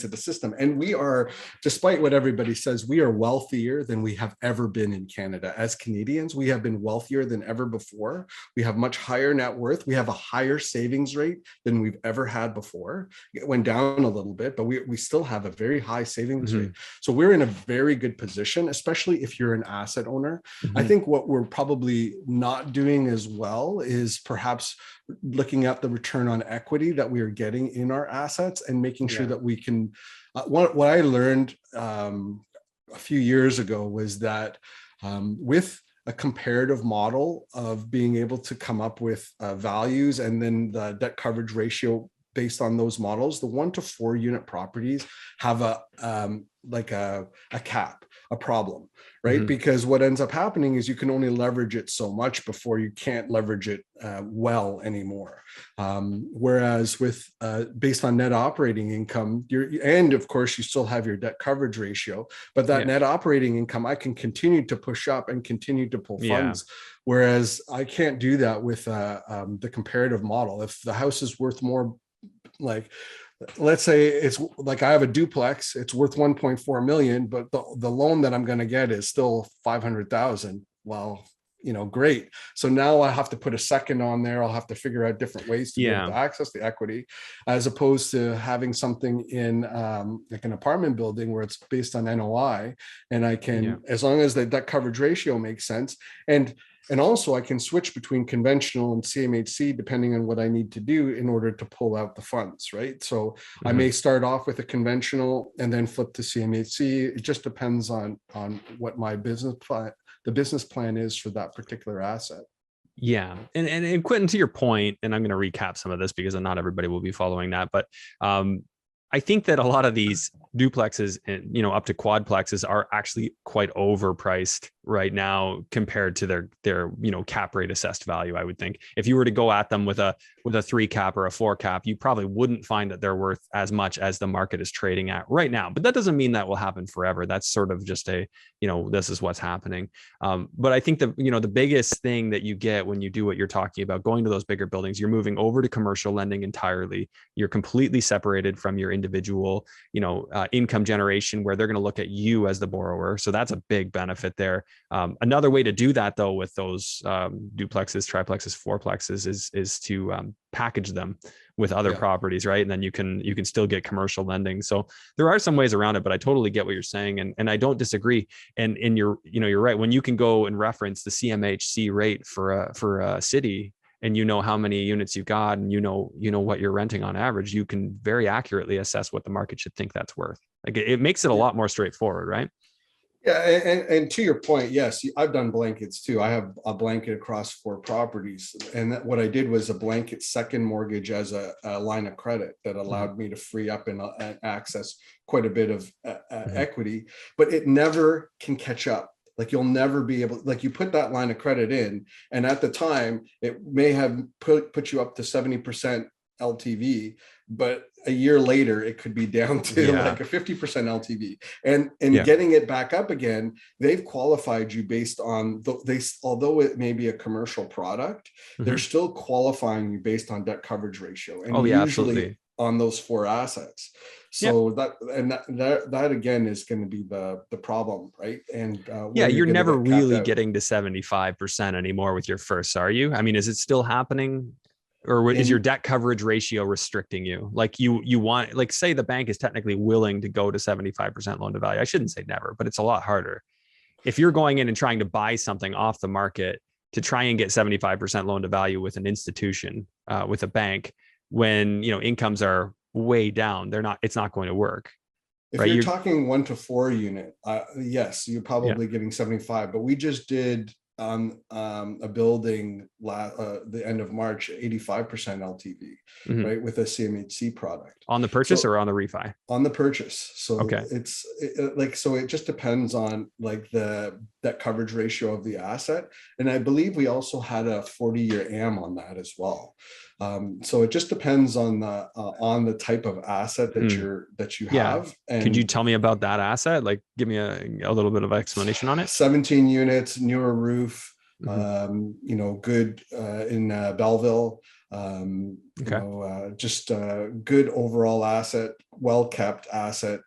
S2: the system. And we are, despite what everybody says, we are wealthier than we have ever been in Canada. As Canadians, we have been wealthier than ever before. We have much higher net worth. We have a higher savings rate than we've ever had before. It went down a little bit, but we still have a very high savings
S1: Mm-hmm.
S2: rate. So we're in a very good position, especially if you're an asset owner. I
S1: Mm-hmm.
S2: think what we're probably not doing as well is perhaps looking at the return on equity that we are getting in our assets and making sure
S1: Yeah.
S2: that we can. What I learned a few years ago was that with a comparative model of being able to come up with values and then the debt coverage ratio based on those models, the 1 to 4 unit properties have a cap, a problem, right?
S1: Mm-hmm.
S2: Because what ends up happening is you can only leverage it so much before you can't leverage it well anymore. Whereas with based on net operating income, and of course you still have your debt coverage ratio, but that
S1: Yeah.
S2: net operating income I can continue to push up and continue to pull
S1: Yeah.
S2: funds. Whereas I can't do that with the comparative model. If the house is worth more, like let's say it's like I have a duplex, it's worth 1.4 million, but the loan that I'm going to get is still 500,000. Well, great. So now I have to put a second on there. I'll have to figure out different ways to be able
S1: Yeah.
S2: to access the equity, as opposed to having something in like an apartment building where it's based on NOI, and I can,
S1: Yeah.
S2: as long as the debt coverage ratio makes sense, and also I can switch between conventional and CMHC depending on what I need to do in order to pull out the funds, right? So I
S1: Mm-hmm.
S2: may start off with a conventional and then flip to CMHC. It just depends on what my business plan is for that particular asset.
S1: Yeah. And Quentin, to your point, and I'm going to recap some of this because not everybody will be following that, but I think that a lot of these duplexes and up to quadplexes are actually quite overpriced right now compared to their cap rate assessed value. I would think if you were to go at them with a 3 cap or a 4 cap, you probably wouldn't find that they're worth as much as the market is trading at right now. But that doesn't mean that will happen forever. That's sort of just this is what's happening. But I think the biggest thing that you get when you do what you're talking about, going to those bigger buildings, you're moving over to commercial lending entirely. You're completely separated from your individual, income generation, where they're going to look at you as the borrower. So that's a big benefit there. Another way to do that, though, with those duplexes, triplexes, fourplexes, is to package them with other properties, right? And then you can still get commercial lending. So there are some ways around it, but I totally get what you're saying, and I don't disagree. And you're right. When you can go and reference the CMHC rate for a city, and how many units you've got, and what you're renting on average, you can very accurately assess what the market should think that's worth. Like it makes it a lot more straightforward, right?
S2: Yeah, and to your point, yes, I've done blankets too. I have a blanket across 4 properties, and what I did was a blanket second mortgage as a line of credit that allowed me to free up and access quite a bit of equity. But it never can catch up. Like you'll never be able, like you put that line of credit in, and at the time it may have put you up to 70% LTV, but a year later it could be down to like a 50% LTV, and getting it back up again, they've qualified you based on although it may be a commercial product, they're still qualifying you based on debt coverage ratio, and usually absolutely on those 4 assets. So that again is going to be the problem, right? And
S1: you're never really getting to 75% anymore with your first, are you? I mean, is it still happening? Or is your debt coverage ratio restricting you? Like you want, like say the bank is technically willing to go to 75% loan to value. I shouldn't say never, but it's a lot harder. If you're going in and trying to buy something off the market to try and get 75% loan to value with an institution, with a bank, when incomes are way down, it's not going to work.
S2: If
S1: right?
S2: you're
S1: You're
S2: talking 1 to 4 unit, yes, you're
S1: yeah.
S2: probably getting 75. But we just did a building the end of March, 85% LTV,
S1: Mhm.
S2: right, with a CMHC product.
S1: On the purchase
S2: So
S1: or on the refi?
S2: on the purchase, so
S1: Okay.
S2: so it just depends on like the debt coverage ratio of the asset, and I believe we also had a 40-year am on that as well. So it just depends on the type of asset that
S1: Mm.
S2: you
S1: Yeah.
S2: have.
S1: Could you
S2: And
S1: tell me about that asset? Like, give me a little bit of explanation on it.
S2: 17 units, newer roof,
S1: Hmm.
S2: good in Belleville,
S1: Okay.
S2: just good overall asset, well kept asset.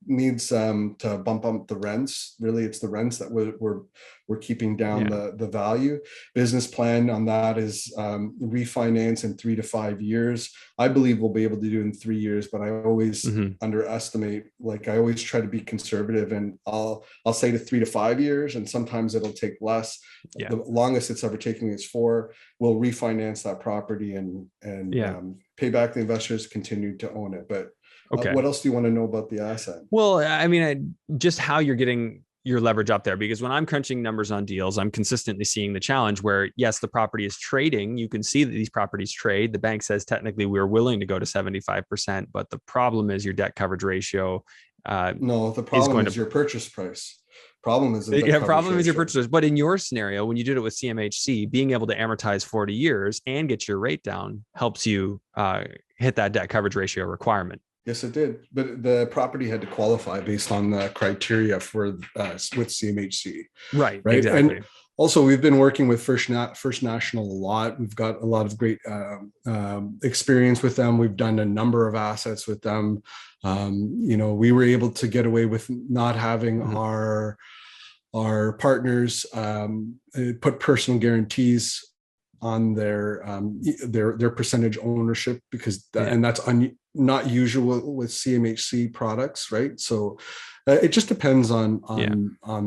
S2: Needs to bump up the rents. Really, it's the rents that we're keeping down
S1: Yeah.
S2: the value. Business plan on that is refinance in 3 to 5 years. I believe we'll be able to do in 3 years, but I always
S1: Hmm.
S2: underestimate. Like, I always try to be conservative, and I'll say to 3 to 5 years, and sometimes it'll take less.
S1: Yeah.
S2: The longest it's ever taken is 4. We'll refinance that property and
S1: Yeah.
S2: pay back the investors, continue to own it. But
S1: Okay.
S2: what else do you want to know about the asset?
S1: Well, I mean, just how you're getting your leverage up there, because when I'm crunching numbers on deals, I'm consistently seeing the challenge where, yes, the property is trading. You can see that these properties trade. The bank says technically we're willing to go to 75%, but the problem is your debt coverage ratio
S2: No, the
S1: is
S2: problem
S1: going
S2: is
S1: to.
S2: your purchase price. Problem is the debt
S1: Yeah,
S2: coverage
S1: problem is your
S2: ratio.
S1: purchases. But in your scenario, when you did it with CMHC, being able to amortize 40 years and get your rate down helps you hit that debt coverage ratio requirement.
S2: Yes, it did. But the property had to qualify based on the criteria for with CMHC,
S1: Right,
S2: right? And
S1: exactly.
S2: also, we've been working with First National a lot. We've got a lot of great experience with them. We've done a number of assets with them. We were able to get away with not having
S1: Mhm.
S2: our partners put personal guarantees on their percentage ownership, because
S1: Yeah.
S2: and that's not usual with CMHC products, right? So it just depends on
S1: Yeah.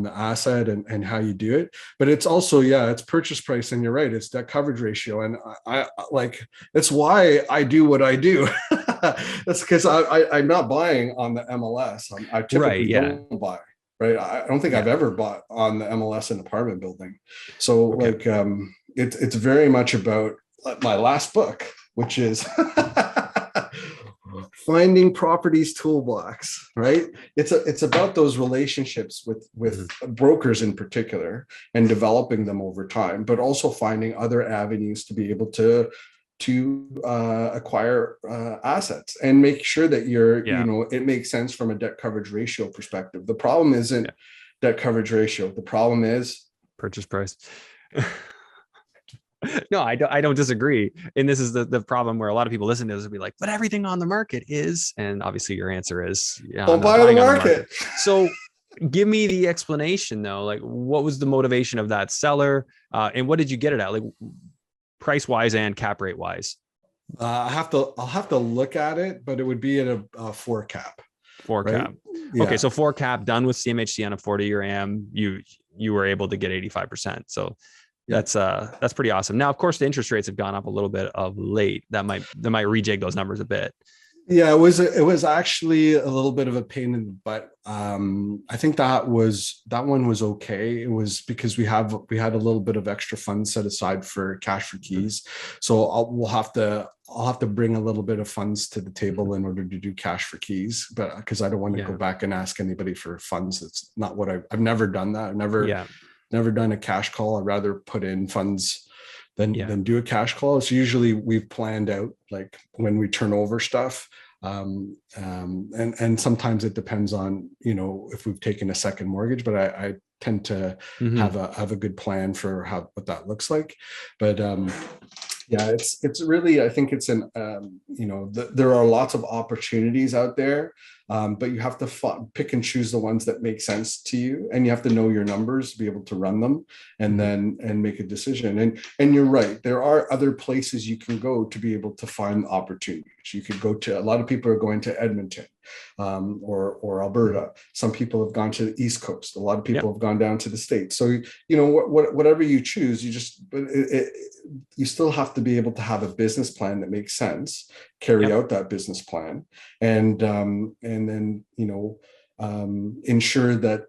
S2: the asset and how you do it. But it's also, yeah, it's purchase price, and you're right, it's debt coverage ratio. And I like, that's why I do what I do. That's because I'm not buying on the MLS. I
S1: Right.
S2: typically
S1: Yeah.
S2: don't buy. Right. I don't think I've
S1: Yeah.
S2: ever bought on the MLS in apartment building. So
S1: Okay.
S2: like it's very much about my last book, which is Finding Properties Toolbox, right? It's about those relationships with
S1: Mhm.
S2: brokers in particular, and developing them over time, but also finding other avenues to be able to acquire assets, and make sure that
S1: Yeah.
S2: it makes sense from a debt coverage ratio perspective. The problem isn't
S1: Yeah.
S2: debt coverage ratio. The problem is
S1: Purchase price. No, I don't disagree. And this is the problem where a lot of people listen to this and be like, but everything on the market is, and obviously your answer is, yeah, I'm
S2: don't
S1: not
S2: buy the
S1: buying on the market.
S2: market.
S1: So give me the explanation though. Like, what was the motivation of that seller? And what did you get it at? Like, price wise and cap rate wise?
S2: I'll have to look at it, but it would be at a 4 cap,
S1: Four
S2: right?
S1: cap. Okay,
S2: Yeah.
S1: so four cap done with CMHC on a 40-year AM, you were able to get 85%. So
S2: Yeah.
S1: that's pretty awesome. Now, of course, the interest rates have gone up a little bit of late. That might rejig those numbers a bit.
S2: Yeah, it was actually a little bit of a pain in the butt. I think that one was okay. It was because we had a little bit of extra funds set aside for cash for keys. So I'll have to bring a little bit of funds to the table in order to do cash for keys, but because I don't want to go
S1: Yeah.
S2: back and ask anybody for funds. That's not what I've never done that. I've
S1: Yeah.
S2: never done a cash call. I'd rather put in funds
S1: Yeah.
S2: than do a cash call. So usually we've planned out like when we turn over stuff. And sometimes it depends on, if we've taken a second mortgage, but I tend to
S1: Mm-hmm.
S2: have a good plan for what that looks like. But yeah, it's really, I think it's there are lots of opportunities out there, but you have to pick and choose the ones that make sense to you, and you have to know your numbers to be able to run them, and then make a decision. And you're right, there are other places you can go to be able to find opportunities. You could go to, a lot of people are going to Edmonton, or Alberta. Some people have gone to the East Coast. A lot of people have gone down to the States. So whatever you choose, you still have to be able to have a business plan that makes sense, carry
S1: Yep.
S2: out that business plan, and then ensure that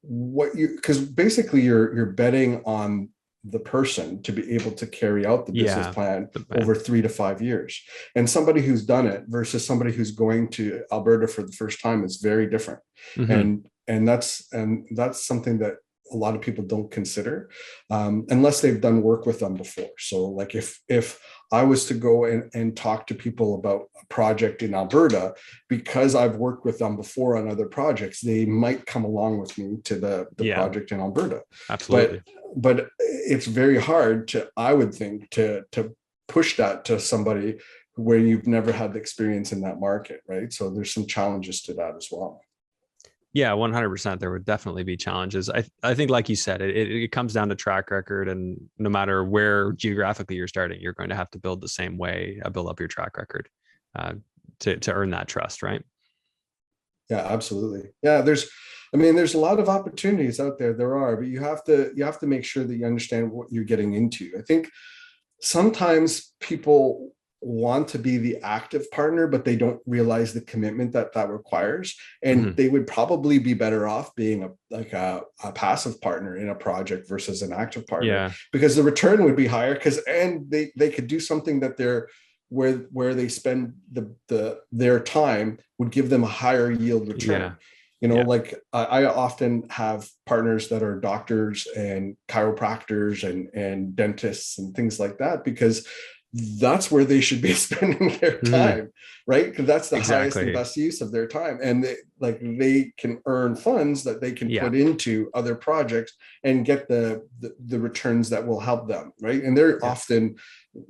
S2: what you, because basically you're betting on the person to be able to carry out the business
S1: Yeah.
S2: plan
S1: The
S2: over
S1: plan.
S2: 3 to 5 years. And somebody who's done it versus somebody who's going to Alberta for the first time is very different.
S1: Hmm.
S2: And that's something that a lot of people don't consider, unless they've done work with them before. So like if I was to go and talk to people about a project in Alberta, because I've worked with them before on other projects, they might come along with me to the
S1: Yeah,
S2: project in Alberta. But
S1: absolutely.
S2: it's very hard to, I would think, to push that to somebody where you've never had the experience in that market, right? So there's some challenges to that as well.
S1: Yeah, 100%. There would definitely be challenges. I think, like you said, it comes down to track record, and no matter where geographically you're starting, you're going to have to build the same way, build up your track record, uh, to earn that trust, right?
S2: Yeah, absolutely. Yeah, there's a lot of opportunities out there. There are, but you have to make sure that you understand what you're getting into. I think sometimes people want to be the active partner, but they don't realize the commitment that requires. And
S1: Hmm.
S2: they would probably be better off being a passive partner in a project versus an active partner,
S1: Yeah,
S2: because the return would be higher, and they could do something that they're where they spend their time would give them a higher yield return.
S1: yeah, yeah.
S2: Like I often have partners that are doctors and chiropractors and dentists and things like that, because that's where they should be spending their
S1: Hmm.
S2: time, right? Because that's the highest and
S1: Exactly.
S2: best use of their time, and they can earn funds that they can
S1: Yeah,
S2: put into other projects and get the returns that will help them, right? And they're
S1: yeah,
S2: often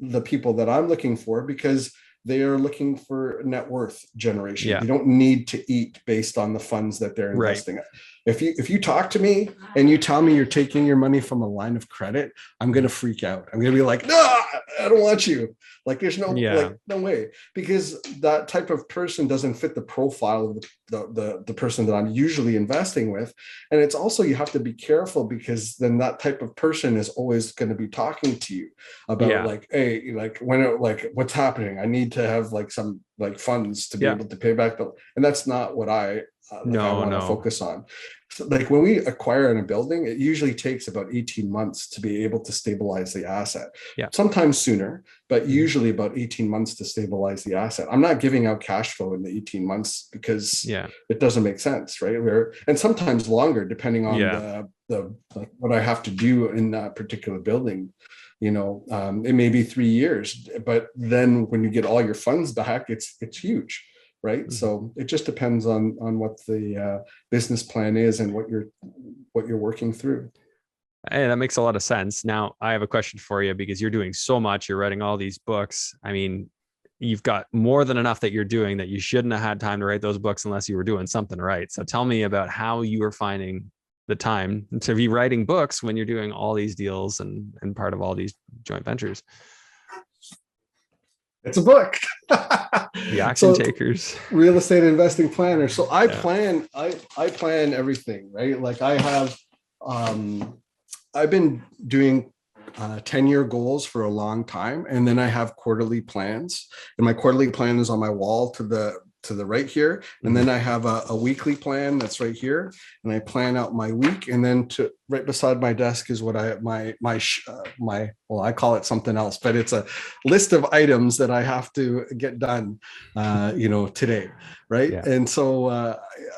S2: the people that I'm looking for, because they are looking for net worth generation.
S1: yeah.
S2: They don't need to eat based on the funds that they're
S1: Right.
S2: investing in. If you talk to me and you tell me you're taking your money from a line of credit, I'm gonna freak out. I'm gonna be like, no, I don't want you. Like, there's
S1: Yeah,
S2: no way, because that type of person doesn't fit the profile of the person that I'm usually investing with. And it's also, you have to be careful, because then that type of person is always going to be talking to you about,
S1: yeah,
S2: like, hey, like what's happening, I need to have like some like funds to be
S1: yeah.
S2: able to pay back the, and that's not what I
S1: No,
S2: want to
S1: no.
S2: focus on. So, like, when we acquire in a building, it usually takes about 18 months to be able to stabilize the asset.
S1: Yeah.
S2: Sometimes sooner, but
S1: Mhm.
S2: usually about 18 months to stabilize the asset. I'm not giving out cash flow in the 18 months, because
S1: Yeah,
S2: it doesn't make sense, right? And sometimes longer, depending on
S1: yeah.
S2: like what I have to do in that particular building. It may be 3 years, but then when you get all your funds back, it's huge, right?
S1: Mhm.
S2: So it just depends on what the business plan is and what you're working through.
S1: Hey, that makes a lot of sense. Now, I have a question for you, because you're doing so much. You're writing all these books. I mean, you've got more than enough that you're doing, that you shouldn't have had time to write those books unless you were doing something right. So tell me about how you are finding the time to be writing books when you're doing all these deals and part of all these joint ventures.
S2: It's a book.
S1: The action
S2: So,
S1: takers.
S2: real estate investing planner. So I
S1: Yeah.
S2: plan I plan everything, right? Like, um I've been doing 10-year goals for a long time, and then I have quarterly plans, and my quarterly plan is on my wall to the right here, and
S1: Mhm.
S2: then I have a weekly plan that's right here, and I plan out my week, and then to right beside my desk is what my well, I call it something else, but it's a list of items that I have to get done today, right?
S1: Yeah.
S2: And so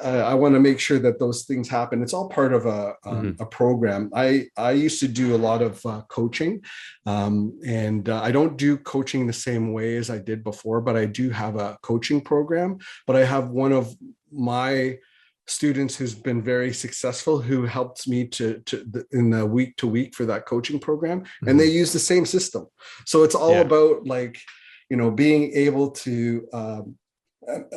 S2: I want to make sure that those things happen. It's all part of
S1: Mhm.
S2: a program. I used to do a lot of coaching, and I don't do coaching the same way as I did before, but I do have a coaching program. But I have one of my students who's been very successful, who helps me in the week to week for that coaching program, and they
S1: Mhm.
S2: use the same system. So it's all
S1: Yeah.
S2: about, like, being able to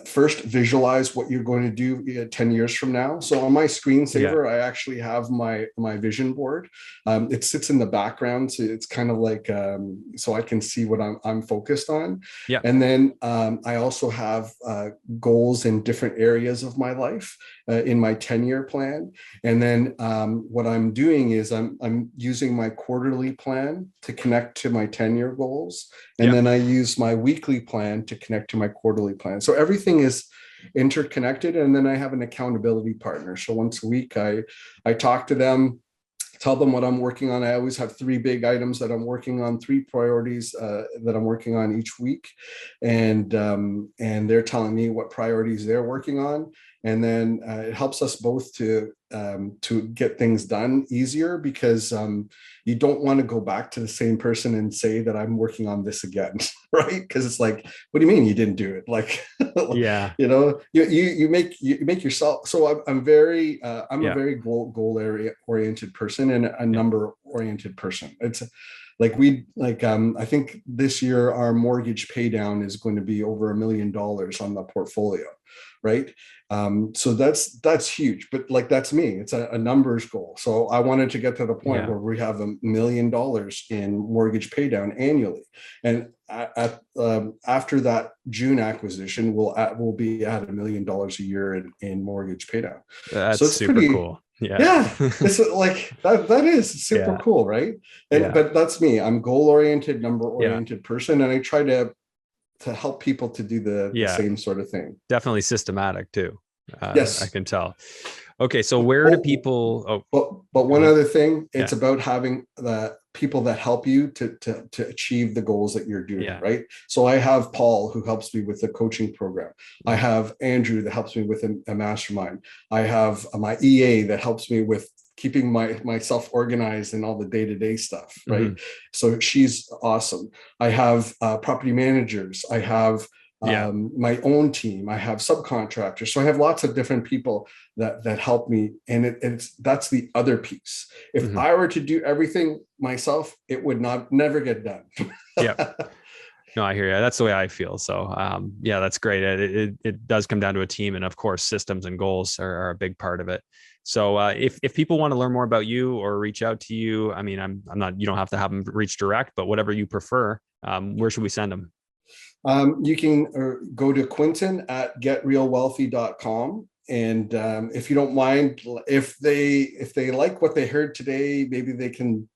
S2: first visualize what you're going to do 10 years from now. So on my screensaver, I actually have my vision board. It sits in the background, so it's kind of like so I can see what I'm focused on.
S1: Yeah.
S2: And then I also have goals in different areas of my life in my 10-year plan. And then what I'm doing is I'm using my quarterly plan to connect to my 10-year goals. And then I use my weekly plan to connect to my quarterly plan. So everything is interconnected. And then I have an accountability partner. So once a week, I talk to them, tell them what I'm working on. I always have 3 big items that I'm working on, 3 priorities that I'm working on each week. And they're telling me what priorities they're working on. And then it helps us both to get things done easier, because you don't want to go back to the same person and say that I'm working on this again, right? Because it's like, what do you mean you didn't do it? Like,
S1: Yeah.
S2: you know, you make yourself. So I'm a very goal area oriented person and a number oriented person. It's like I think this year our mortgage pay down is going to be over $1 million on the portfolio, right? So that's huge, but like, that's me. It's a numbers goal. So I wanted to get to the point where we have $1 million in mortgage pay down annually. And after that June acquisition, we'll be at $1 million a year in mortgage pay down.
S1: That's
S2: so it's
S1: super
S2: pretty
S1: cool.
S2: Yeah, it's like that is super cool, right? And but that's me. I'm goal oriented, number oriented person, and I try to help people to do the same sort of thing.
S1: Definitely systematic too.
S2: Yes,
S1: I can tell. Okay, so where do people?
S2: But one other thing, it's about having the people that help you to achieve the goals that you're doing, right? So I have Paul, who helps me with the coaching program. I have Andrew that helps me with a mastermind. I have my EA that helps me with keeping myself organized and all the day-to-day stuff, right? So she's awesome. I have property managers. I have my own team. I have subcontractors. So I have lots of different people that help me. And that's the other piece. If I were to do everything myself, it would never get done.
S1: No, I hear you. That's the way I feel. So that's great. It does come down to a team, and of course, systems and goals are a big part of it. So if people want to learn more about you or reach out to you, I mean, I'm not, you don't have to have them reach direct, but whatever you prefer, where should we send them?
S2: You can go to Quentin at getrealwealthy.com. And if you don't mind, if they like what they heard today, maybe they can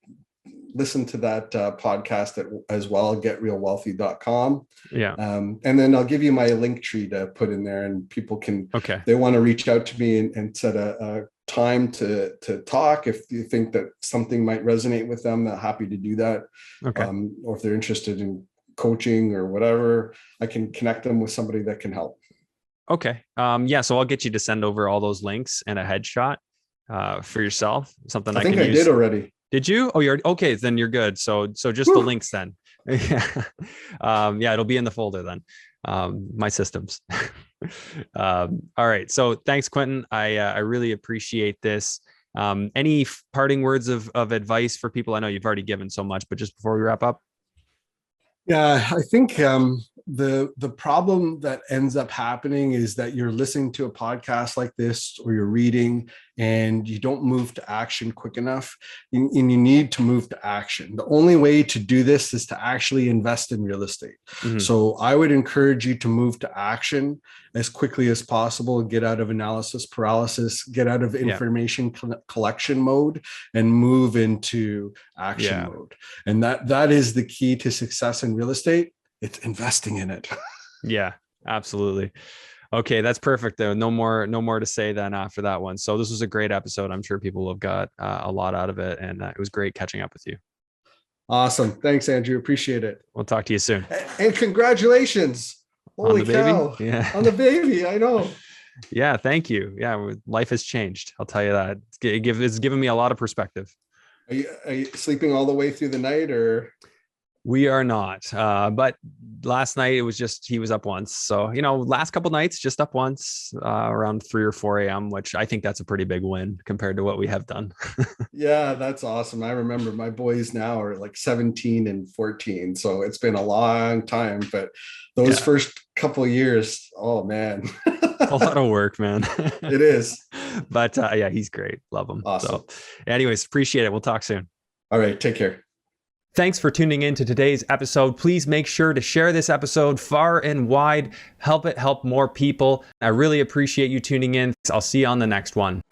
S2: listen to that podcast as well, getrealwealthy.com. And then I'll give you my link tree to put in there, and people can, if they want to reach out to me and set a time to talk. If you think that something might resonate with them, they're happy to do that. Or if they're interested in coaching or whatever, I can connect them with somebody that can help.
S1: So I'll get you to send over all those links and a headshot for yourself. Something I think I
S2: did already.
S1: Did you? Oh, you're okay. Then you're good. So just the links then. It'll be in the folder then. My systems. All right. So thanks, Quentin. I really appreciate this. Any parting words of advice for people? I know you've already given so much, but just before we wrap up.
S2: Yeah, I think the problem that ends up happening is that you're listening to a podcast like this, or you're reading, and you don't move to action quick enough, and you need to move to action. The only way to do this is to actually invest in real estate. So I would encourage you to move to action as quickly as possible, and get out of analysis paralysis, get out of information collection mode, and move into action mode. And that is the key to success in real estate. It's investing in it.
S1: Yeah, absolutely. Okay, that's perfect though. No more to say then after that one. So this was a great episode. I'm sure people have got a lot out of it, and it was great catching up with you.
S2: Awesome. Thanks, Andrew. Appreciate it.
S1: We'll talk to you soon.
S2: And congratulations. Holy cow.
S1: Baby? Yeah.
S2: On the baby. I know.
S1: Yeah, thank you. Yeah, life has changed. I'll tell you that. It's given me a lot of perspective.
S2: Are you sleeping all the way through the night, or?
S1: We are not. But last night it was just, he was up once. So, last couple nights, just up once around 3 or 4 a.m., which I think that's a pretty big win compared to what we have done.
S2: Yeah, that's awesome. I remember my boys now are like 17 and 14. So it's been a long time, but those first couple of years. Oh man.
S1: It's a lot of work, man.
S2: It is.
S1: But yeah, he's great. Love him.
S2: Awesome.
S1: So anyways, appreciate it. We'll talk soon.
S2: All right. Take care.
S1: Thanks for tuning in to today's episode. Please make sure to share this episode far and wide. Help it help more people. I really appreciate you tuning in. I'll see you on the next one.